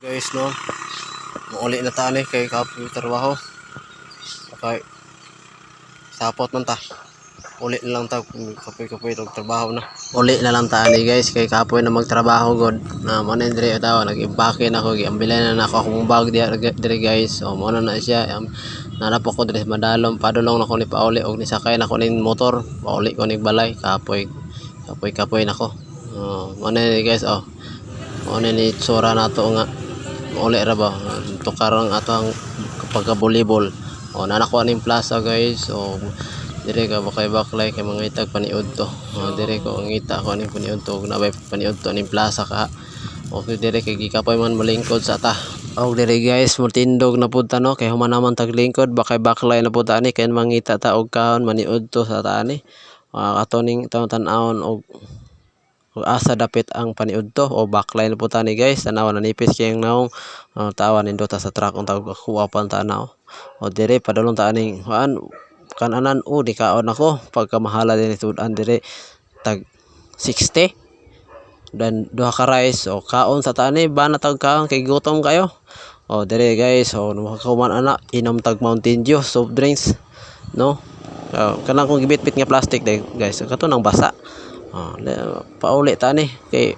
Guys, no, mauli na tani kay kapoy trabaho. Okay, sapot man ta. Uli na lang ta kapoy og trabaho na. Uli na lang tani guys kay kapoy na magtrabaho god. Na mo na dire tawo nag-impake na ako, giambilan na ako akong bag dire guys. So mo na siya nanap ko dire madalom padulong na ko ni pauli og ni sakay na ko ning motor. Pauli ko ning balay kapoy nako. Mo na guys, mo na ni tsura nato nga uli ra ba tukarang atong pagka-volleyball nanako aning plaza guys. So dire ka baklay kay mga itag paniud to. Dire ko ngita ko aning paniud to na bay paniud to aning plaza ka. Okay, dire kay gikapoy man malingkod sa ta. Og dire guys multindog na pud ta no kay human naman tag lingkod bakay baklay na pud ta ni kay mangita ta og kaon maniud to sa ta ni. Ato ning tan-awon og asa dapit ang paniud to o backline po tani guys. Tanawa nanipis kayong naong tawan nindo ta sa truck ang tawag kuha pa tanaw o dire padulong ta aning kananan di kaon ako pagka mahala din itudan dire tag 60 dan duha ka rice o kaon sa tani ba na tag kaon kay gutom kayo o dire guys. O makakuman ana inom tag Mountain Dew soft drinks no. Kanang kung gibit-bit nga plastic de guys kato nang basa. Pauli tani kay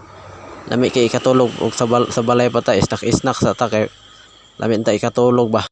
lami kay ikatulog og sa balay pa ta snack sa ta kay lami ta ikatulog ba.